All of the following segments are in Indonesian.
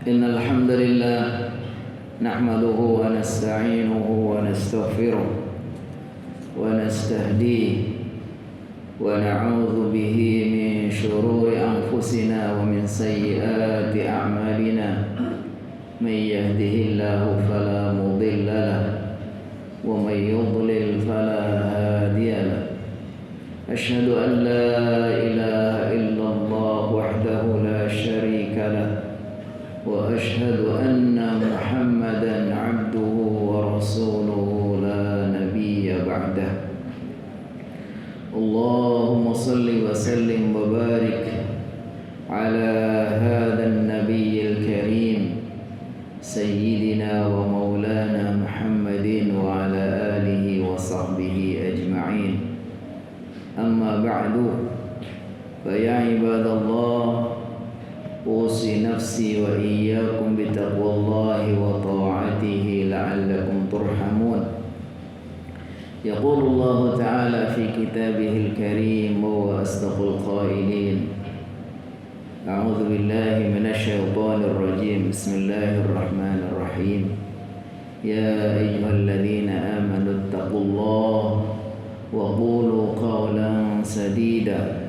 إن الحمد لله نحمده ونستعينه ونستغفره ونستهديه ونعوذ به من شرور أنفسنا ومن سيئات أعمالنا من يهده الله فلا مضل له ومن يضلل فلا هادي له أشهد أن لا إله إلا الله وحده لا شريك له وأشهد أن محمدا عبده ورسوله لا نبي بعده اللهم صل وسلم وبارك على هذا النبي الكريم سيدنا ومولانا محمد وعلى آله وصحبه أجمعين أما بعد فيا عباد الله أوصي نفسي وإياكم بتقوى الله وطاعته لعلكم ترحمون يقول الله تعالى في كتابه الكريم وهو أصدق القائلين أعوذ بالله من الشيطان الرجيم بسم الله الرحمن الرحيم يا أيها الذين آمنوا اتقوا الله وقولوا قولا سديدا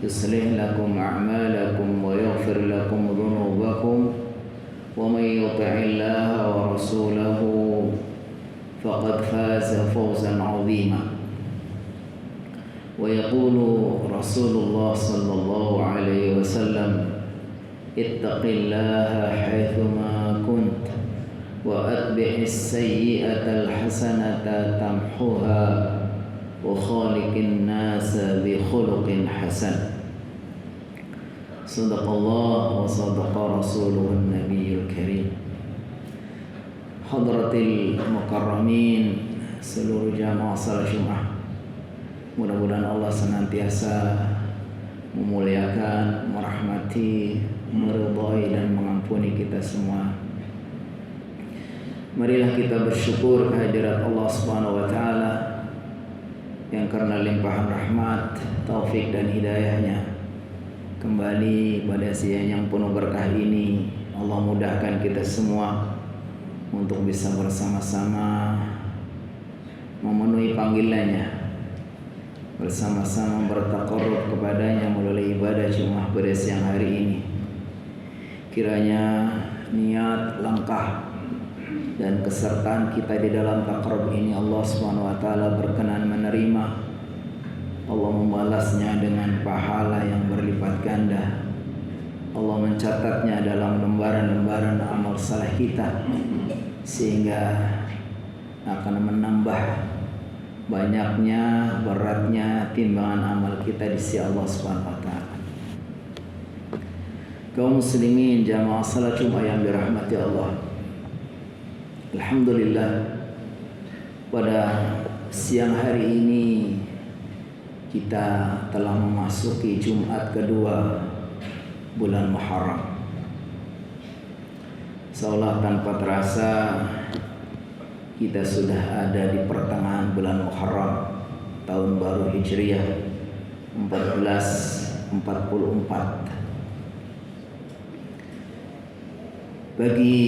يصلح لكم أعمالكم ويغفر لكم ذنوبكم ومن يطع الله ورسوله فقد فاز فوزا عظيما ويقول رسول الله صلى الله عليه وسلم اتق الله حيثما كنت وأتبع السيئة الحسنة تمحها وخالق الناس بخلق حسن صدق الله وصدق رسوله النبي الكريم Hadratil Mukarramin, seluruh jamaah salat Jumat, mudah-mudahan Allah senantiasa memuliakan, merahmati, meridhai dan mengampuni kita semua. Marilah kita bersyukur kehadirat Allah Subhanahu wa taala yang karena limpahan rahmat, taufik dan hidayahnya kembali pada siang yang penuh berkah ini Allah mudahkan kita semua untuk bisa bersama-sama memenuhi panggilannya, bersama-sama bertaqarrub kepadanya melalui ibadah Jumat pada siang hari ini. Kiranya niat, langkah dan kesertaan kita di dalam taqarrub ini Allah Subhanahu wa taala berkenan menerima. Allah membalasnya dengan pahala yang berlipat ganda. Allah mencatatnya dalam lembaran-lembaran amal saleh kita sehingga akan menambah banyaknya, beratnya timbangan amal kita di sisi Allah Subhanahu wa taala. Kaum muslimin jamaah salat Jumat yang dirahmati Allah. Alhamdulillah pada siang hari ini kita telah memasuki Jumat kedua bulan Muharram. Seolah tanpa terasa kita sudah ada di pertengahan bulan Muharram tahun baru Hijriah 1444. Bagi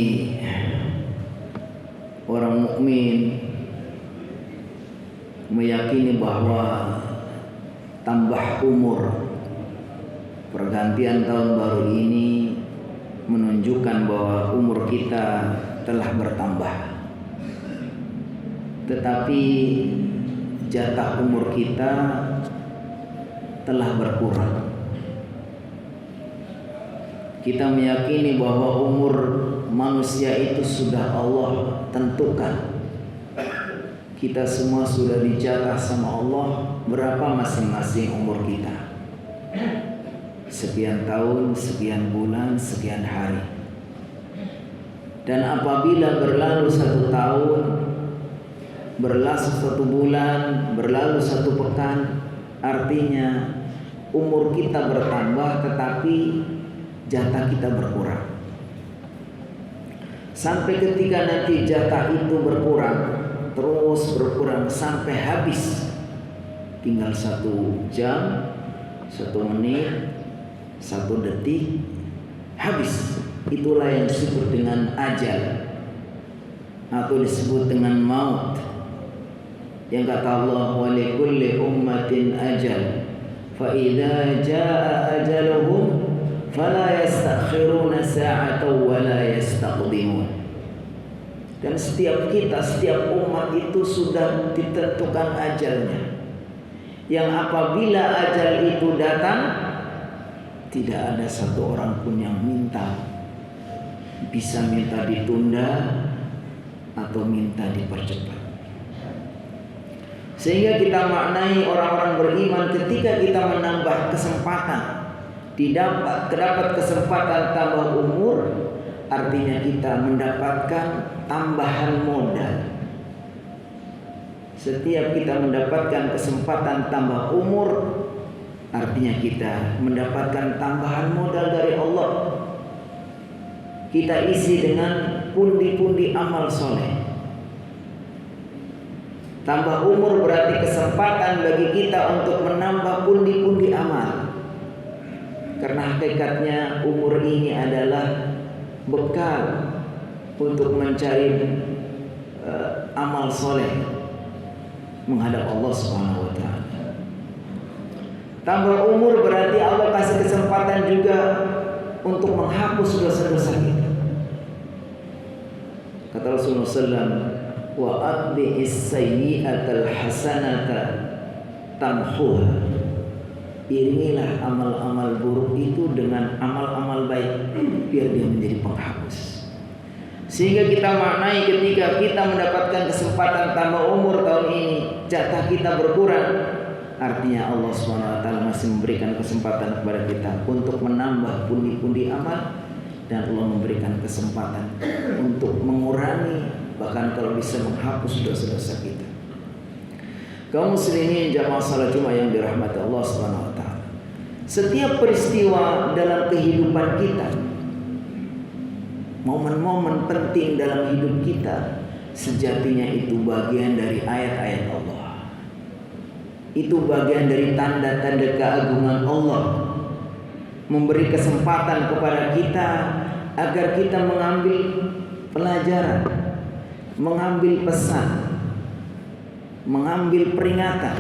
orang mukmin meyakini bahwa tambah umur, pergantian tahun baru ini menunjukkan bahwa umur kita telah bertambah. Tetapi jatah umur kita telah berkurang. Kita meyakini bahwa umur manusia itu sudah Allah tentukan. Kita semua sudah dijatah sama Allah berapa masing-masing umur kita. Sekian tahun, sekian bulan, sekian hari. Dan apabila berlalu 1 tahun, berlalu 1 bulan, berlalu 1 pekan, artinya umur kita bertambah tetapi jatah kita berkurang. Sampai ketika nanti jatah itu berkurang, terus berkurang sampai habis, tinggal 1 jam, 1 menit, 1 detik, habis. Itulah yang disebut dengan ajal atau disebut dengan maut. Yang kata Allah, wa likulli ummatin ajal fa idza jaa ajaluhum fala yastakhiruna sa'atan wa la yastaqdimun. Dan setiap kita, setiap umat itu sudah ditentukan ajalnya, yang apabila ajal itu datang, tidak ada satu orang pun yang bisa minta ditunda atau minta dipercepat. Sehingga kita maknai orang-orang beriman ketika kita menambah kesempatan, terdapat kesempatan tambah umur, artinya kita mendapatkan tambahan modal. Setiap kita mendapatkan kesempatan tambah umur, artinya kita mendapatkan tambahan modal dari Allah. Kita isi dengan pundi-pundi amal soleh. Tambah umur berarti kesempatan bagi kita untuk menambah pundi-pundi amal. Karena hakikatnya umur ini adalah bekal untuk mencari amal soleh menghadap Allah Subhanahu wa taala. Tambah umur berarti Allah kasih kesempatan juga untuk menghapus dosa-dosa kita. Kata Rasulullah SAW, wa atbi'is sayyi'atal hasanata tamhuha. Iringilah amal-amal buruk itu dengan amal-amal baik, biar dia menjadi penghapus. Sehingga kita maknai ketika kita mendapatkan kesempatan tambah umur tahun ini, jatah kita berkurang, artinya Allah SWT masih memberikan kesempatan kepada kita untuk menambah pundi-pundi amal, dan Allah memberikan kesempatan untuk mengurangi, bahkan kalau bisa menghapus dosa-dosa kita. Kaum muslimin jamaah salat Jumat yang dirahmati Allah Subhanahu wa taala. Setiap peristiwa dalam kehidupan kita, momen-momen penting dalam hidup kita, sejatinya itu bagian dari ayat-ayat Allah. Itu bagian dari tanda-tanda keagungan Allah, memberi kesempatan kepada kita agar kita mengambil pelajaran, mengambil pesan, mengambil peringatan.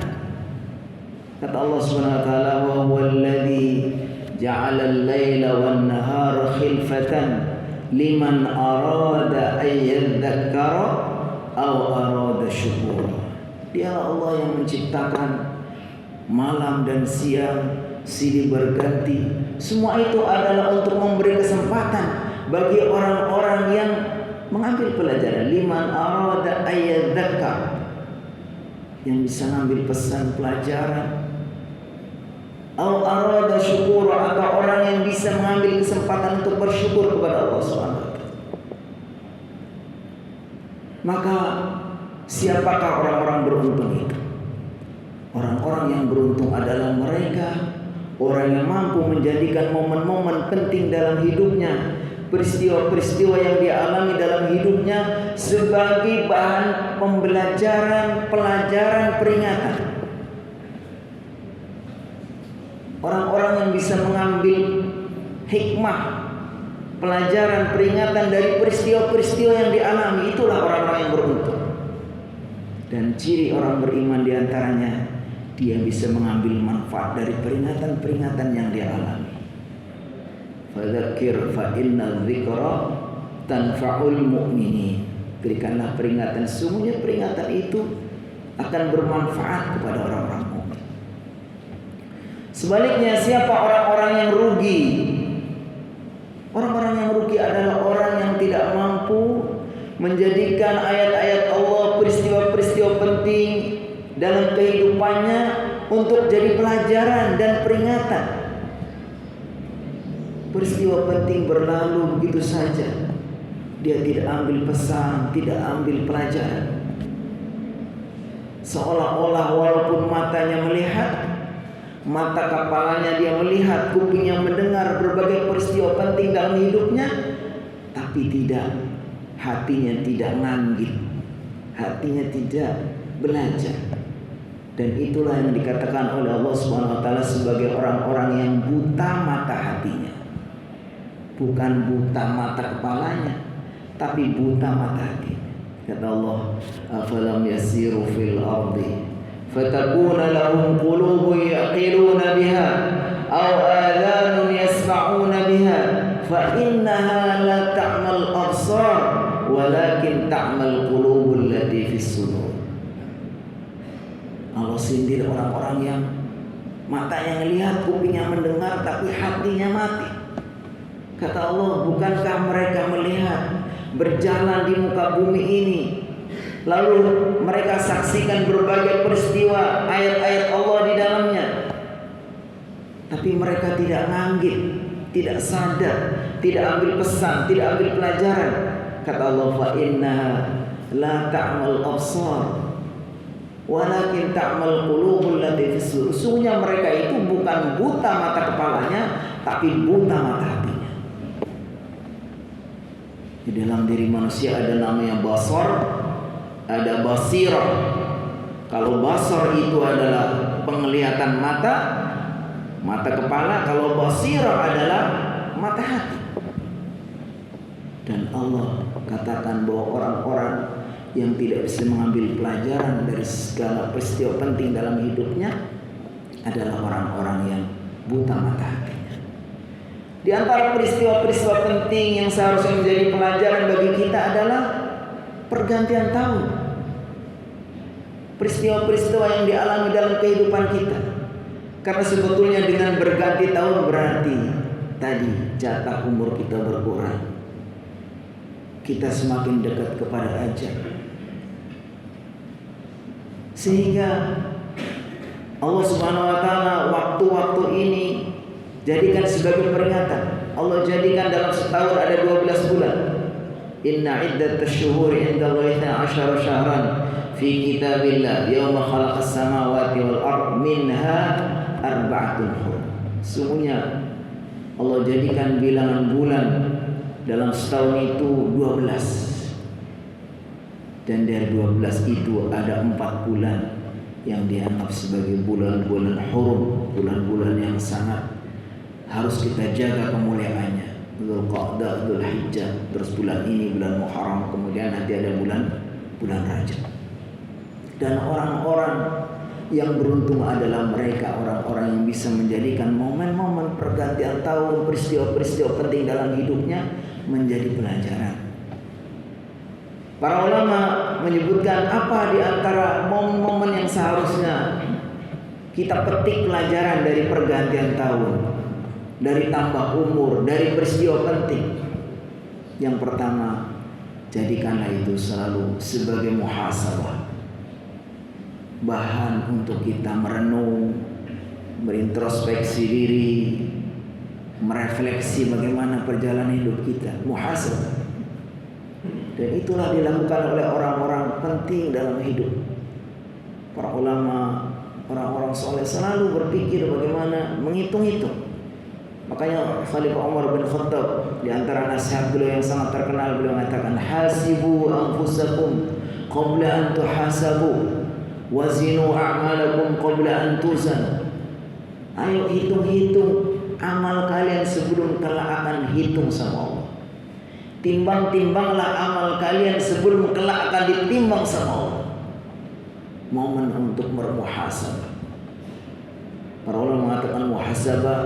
Kata Allah Subhanahu wa taala, wa huwal ladzi ja'ala al-laila wan-nahara khilfatan liman arada an yadhakkara aw arada syukura. Dialah Allah yang menciptakan malam dan siang silih berganti. Semua itu adalah untuk memberi kesempatan bagi orang-orang yang mengambil pelajaran. Liman arada an yadhakkara, yang bisa mengambil pesan pelajaran. Au arada syukura, atau orang yang bisa mengambil kesempatan untuk bersyukur kepada Allah SWT. Maka siapakah orang-orang beruntung itu? Orang-orang yang beruntung adalah mereka, orang yang mampu menjadikan momen-momen penting dalam hidupnya, peristiwa-peristiwa yang dia alami dalam hidupnya sebagai bahan pembelajaran, pelajaran, peringatan. Orang-orang yang bisa mengambil hikmah, pelajaran, peringatan dari peristiwa-peristiwa yang dialami, itulah orang-orang yang beruntung. Dan ciri orang beriman diantaranya, dia bisa mengambil manfaat dari peringatan-peringatan yang dia alami. Fadzakir fa inna dzikra tanfa'ul mu'minin. Berikanlah peringatan, sungguhnya peringatan itu akan bermanfaat kepada orang-orang mukmin. Sebaliknya, siapa orang-orang yang rugi? Orang-orang yang rugi adalah orang yang tidak mampu menjadikan ayat-ayat Allah, peristiwa-peristiwa penting dalam kehidupannya untuk jadi pelajaran dan peringatan. Peristiwa penting berlalu begitu saja, dia tidak ambil pesan, tidak ambil pelajaran. Seolah-olah walaupun matanya melihat, mata kepalanya dia melihat, kupingnya mendengar berbagai peristiwa penting dalam hidupnya, tapi tidak, hatinya tidak nganggit, hatinya tidak belajar. Dan itulah yang dikatakan oleh Allah Subhanahu wa taala sebagai orang-orang yang buta mata hatinya. bukan buta mata kepalanya, tapi buta mata hati. Kata Allah, afalam yasiru fil ardi fatakuna lahum qulubun yaqiluna biha aw adhanun yasma'una biha fa innaha la ta'mal absar walakin ta'mal qulubul lati fis sudur. Allah sindir orang-orang yang matanya ngelihat, kupingnya mendengar, tapi hatinya mati. Kata Allah, bukankah mereka melihat berjalan di muka bumi ini, lalu mereka saksikan berbagai peristiwa ayat-ayat Allah di dalamnya, tapi mereka tidak nganggit, tidak sadar, tidak ambil pesan, tidak ambil pelajaran. Kata Allah, fa innaha la ta'mal absar walakin ta'mal qulubul lati fis sudur. Sesungguhnya mereka itu bukan buta mata kepalanya, tapi buta mata hatinya. Di dalam diri manusia ada namanya basar, ada basirah. Kalau basar itu adalah penglihatan mata, mata kepala. Kalau basirah adalah mata hati. Dan Allah katakan bahwa orang-orang yang tidak bisa mengambil pelajaran dari segala peristiwa penting dalam hidupnya adalah orang-orang yang buta mata hatinya. Di antara peristiwa-peristiwa penting yang seharusnya menjadi pelajaran bagi kita adalah pergantian tahun. Peristiwa-peristiwa yang dialami dalam kehidupan kita. Karena sebetulnya dengan berganti tahun berarti tadi jatah umur kita berkurang. Kita semakin dekat kepada ajal. Sehingga Allah Subhanahu wa taala waktu-waktu ini jadikan sebagai peringatan. Allah jadikan dalam setahun ada 12 bulan. Inna iddatash syuhuri 'indallahi 12 syahran fi kitabillah yauma khalaqas samawati wal ard minha arba'atun hurum. Sungguhnya Allah jadikan bilangan bulan dalam setahun itu 12. Dan dari 12 itu ada 4 bulan yang dianggap sebagai bulan-bulan hurum, bulan-bulan yang sangat harus kita jaga kemuliaannya. Dzulqa'dah, Dzulhijjah, terus bulan ini bulan Muharram, kemudian nanti ada bulan Rajab. Dan orang-orang yang beruntung adalah mereka orang-orang yang bisa menjadikan momen-momen pergantian tahun, peristiwa-peristiwa penting dalam hidupnya menjadi pelajaran. Para ulama menyebutkan apa di antara momen-momen yang seharusnya kita petik pelajaran dari pergantian tahun, dari tambah umur, dari peristiwa penting. Yang pertama, jadikanlah itu selalu sebagai muhasabah, bahan untuk kita merenung, berintrospeksi diri, merefleksi bagaimana perjalanan hidup kita, muhasabah. Dan itulah dilakukan oleh orang-orang penting dalam hidup. Para ulama, orang-orang soleh selalu berpikir bagaimana menghitung-hitung. Makanya Khalifah Umar bin Khattab di antara nasihat beliau yang sangat terkenal, beliau mengatakan, hasibu anfusakum qabla an tuhasabu wazinu a'malakum qabla an tuzan. Ayo hitung-hitung amal kalian sebelum kelak akan hitung sama Allah. Timbang-timbanglah amal kalian sebelum kelak akan ditimbang sama Allah. Momen untuk bermuhasabah. Para ulama mengatakan muhasabah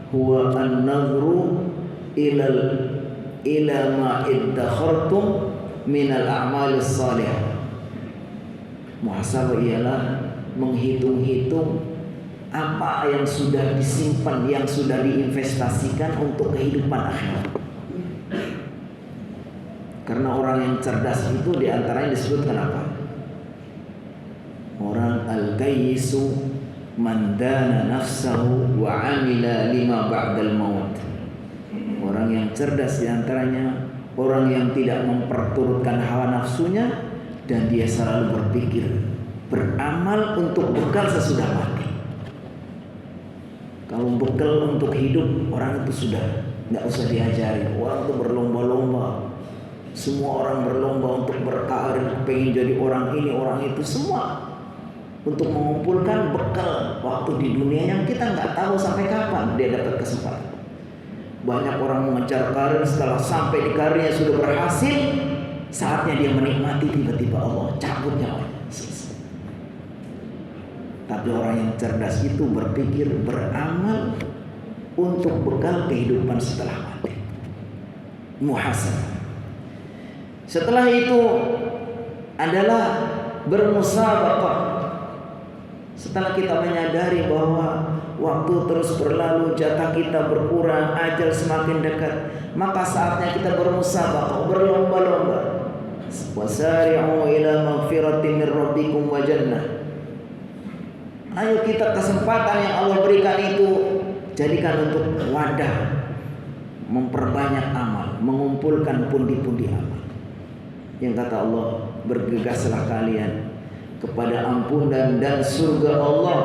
huwa an-nadhru ila ma iddakhartum min al-a'mal as-salihah. Muhasabah ialah menghitung-hitung apa yang sudah disimpan, yang sudah diinvestasikan untuk kehidupan akhirat. Karena orang yang cerdas itu diantaranya disebutkan apa? Orang al-kayyisu man dana nafsahu wa amila lima ba'dal maut. Orang yang cerdas diantaranya orang yang tidak memperturutkan hawa nafsunya dan dia selalu berpikir, beramal untuk bekal sesudah mati. Kalau bekal untuk hidup, orang itu sudah nggak usah diajari. Orang itu berlomba-lomba. Semua orang berlomba untuk berkarir, pengen jadi orang ini, orang itu, semua untuk mengumpulkan bekal waktu di dunia yang kita nggak tahu sampai kapan dia dapat kesempatan. Banyak orang mengejar karir, setelah sampai di karirnya sudah berhasil, saatnya dia menikmati, tiba-tiba Allah cabut nyawanya. Tapi orang yang cerdas itu berpikir, beramal untuk bekal kehidupan setelah mati. Muhasabah. Setelah itu adalah bermusabaqah. Setelah kita menyadari bahwa waktu terus berlalu, jatah kita berkurang, ajal semakin dekat, maka saatnya kita bermusabaqah, berlomba-lomba. Wasari'u ila maghfiratin min rabbikum wa jannah. Ayo kita kesempatan yang Allah berikan itu jadikan untuk wadah memperbanyak amal, mengumpulkan pundi-pundi amal. Yang kata Allah, bergegaslah kalian kepada ampunan dan surga Allah.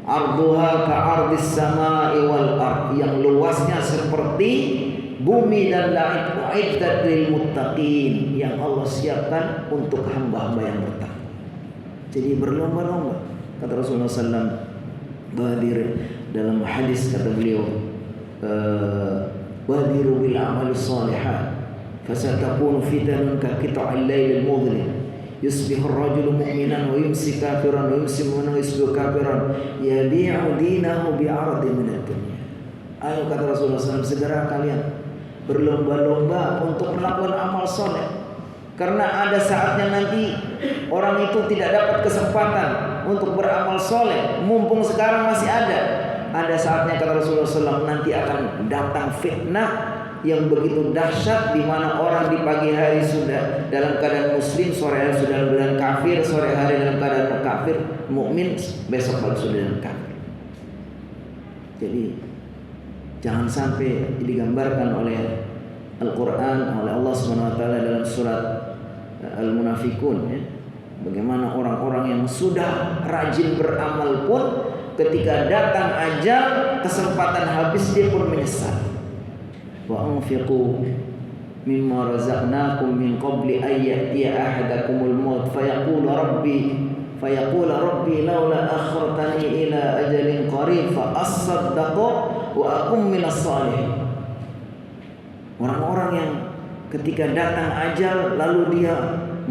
Arduha ka'ardis sama'i wal ard, yang luasnya seperti bumi dan langit, uiddat lil muttaqin, yang Allah siapkan untuk hamba-hamba yang bertakwa. Jadi berlomba-lomba. Kata Rasulullah SAW badir, dalam hadis kata beliau, badiru bil amali shalihat fasatakunu fitanun ka qita'il lailil mudlim yusbihu ar-rajulu mu'minan wa yumsi kafiran wa yumsi mu'minan wa yusbihu kafiran yabi'u dinahu bi'aradin minad dunya. Ayo kata Rasulullah SAW, segera kalian berlomba-lomba untuk melakukan amal soleh, karena ada saatnya nanti orang itu tidak dapat kesempatan untuk beramal soleh. Mumpung sekarang masih ada. Ada saatnya kata Rasulullah SAW, nanti akan datang fitnah yang begitu dahsyat, di mana orang di pagi hari sudah dalam keadaan muslim, sore hari sudah dalam keadaan kafir, sore hari dalam keadaan kafir, mukmin, besok pagi sudah dalam kafir. Jadi jangan sampai digambarkan oleh Al-Quran, oleh Allah SWT dalam surat Al-Munafikun, ya, bagaimana orang-orang yang sudah rajin beramal pun ketika datang ajal, kesempatan habis, dia pun menyesal. Wa anfiqu mimma razaqnakum min qabli an ya'tiya ahadakumul maut fayaqulu rabbi laula akhartani ila ajalin qarib fa asaddaqu wa akum minas salihin. Orang-orang yang ketika datang ajal lalu dia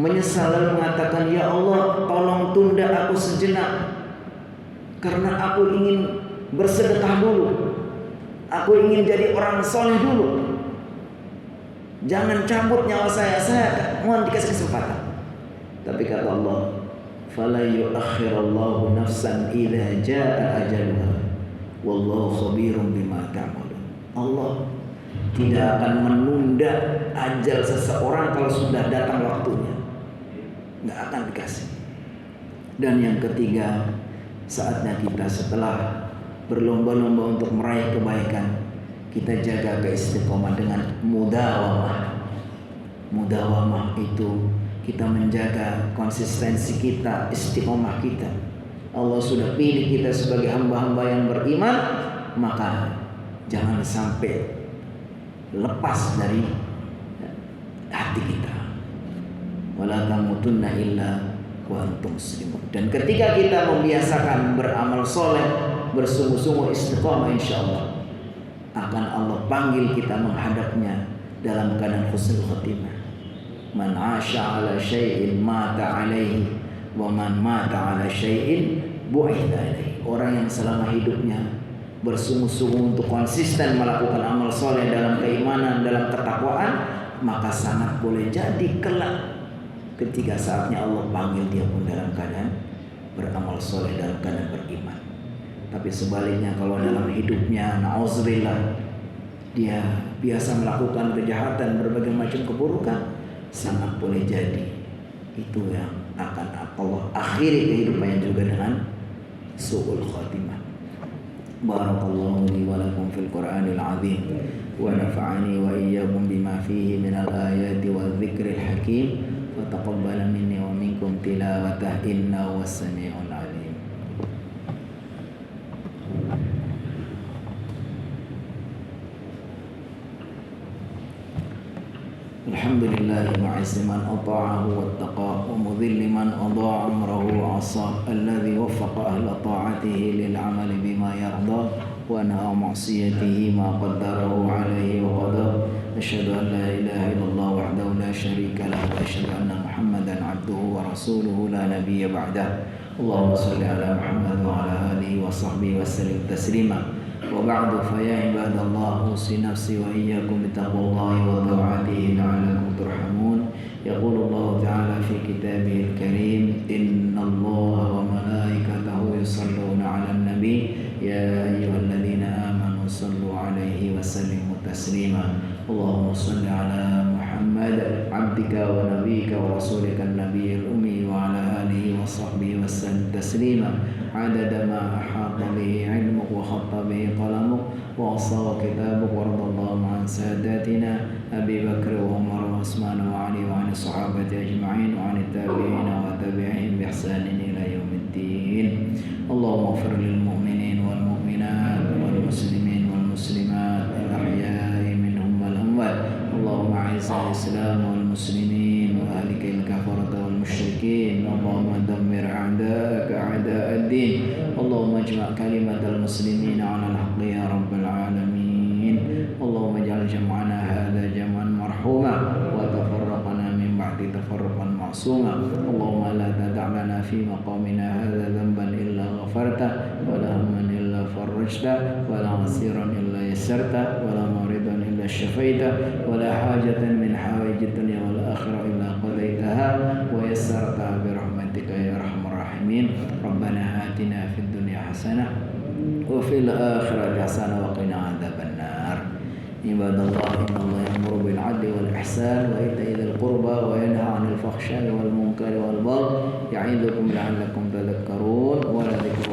menyesal, lalu mengatakan, ya Allah, tolong tunda aku sejenak karena aku ingin bersedekah dulu, aku ingin jadi orang soleh dulu, jangan cabut nyawa saya mohon dikasih kesempatan. Tapi kata Allah, fala yu'akhirallahu nafsan idza jaa ajaluha wallahu khabirum bima ta'malun. Allah tidak akan menunda ajal seseorang kalau sudah datang waktunya, nggak akan dikasih. Dan yang ketiga, saatnya kita setelah berlomba-lomba untuk meraih kebaikan, kita jaga keistiqomah dengan mudawamah. Mudawamah itu kita menjaga konsistensi kita, istiqomah kita. Allah sudah pilih kita sebagai hamba-hamba yang beriman, maka jangan sampai lepas dari hati kita. Wala tamutunna illa wa antum muslimun. Dan ketika kita membiasakan beramal soleh, bersungguh-sungguh istiqomah, insyaallah akan Allah panggil kita menghadapnya dalam keadaan husnul khotimah. Man 'asha 'ala syai'in mata 'alaihi wa man mata 'ala syai'in bu'itha 'alaihi. Orang yang selama hidupnya bersungguh-sungguh untuk konsisten melakukan amal soleh dalam keimanan, dalam ketakwaan, maka sangat boleh jadi kelak ketika saatnya Allah panggil dia pun dalam keadaan beramal soleh, dalam keadaan beriman. Tapi sebaliknya, kalau dalam hidupnya na'udzubillah dia biasa melakukan kejahatan, berbagai macam keburukan, sangat boleh jadi itu yang akan Allah akhiri kehidupannya juga dengan su'ul khatimah. Barakallahu li wa lakum fil Qur'anil azim wa nafa'ani wa iyyakum bima fihi minal ayati wal dzikril hakim wa taqabbala minni wa minkum tilawatah innahu was-sami'ul alim. Alhamdulillah mu'izzi man ata'ahu wattaqa wa mudhilli man adha'a amrahu wa 'asa alladhi waffaqa ahla ta'atihi lil 'amali bima yarda وأنهى عن معصيته ما قدره عليه وقدره. أشهد أن لا إله إلا الله وحده لا شريك له وأشهد أن محمدا عبده ورسوله لا نبي بعده. اللهم صل على محمد وعلى آله وصحبه وسلم تسليما. وبعد فيا عباد الله أوصي نفسي وإياكم بتقوى الله وطاعته لعلكم ترحمون. يقول الله تعالى في كتابه الكريم إن الله وملائكته يصلون على النبي يا أيها الذين آمنوا صلوا عليه وسلموا تسليما. اللهم صل على محمد عبدك ونبيك ورسولك النبي الأمي وعلى آله وصحبه وسلم تسليما عدد ما أحاط به علمك وخط به قلمك ووصى كتابك. وارض اللهم عن ساداتنا أبي بكر وعمر وعثمان وعلي وعن الصحابة أجمعين وعن التابعين وتابعين بإحسان إلى يوم الدين. اللهم اغفر للمؤمنين والمؤمنات والمسلمين والمسلمات الأحياء منهم والأموات. اللهم أعز الإسلام والمسلمين وأهلك الكفرة والمشركين. اللهم دمر أعداءك أعداء الدين. اللهم اجمع كلمة المسلمين على الحق يا رب العالمين. اللهم اجعل جمعنا هذا جمعا مرحوما وتفرقنا من بعد تفرقا معصوما. اللهم لا تدع لنا في مقامنا هذا ذنبا إلا غفرته ولا هما إلا فرجته ولا عسيرا إلا يسرته ولا مريضا إلا شفيته ولا حاجة من حوائج الدنيا والآخرة إلا قضيتها ويسرتها برحمتك يا أرحم الراحمين. ربنا آتنا في الدنيا حسنة وفي الآخرة حسنة وقنا عذاب النار. عباد الله إن الله يأمر بالعدل والإحسان وإيتاء ذي القربى وينهى عن الفحشاء والمنكر والبغي يعظكم لعلكم تذكرون ولذكر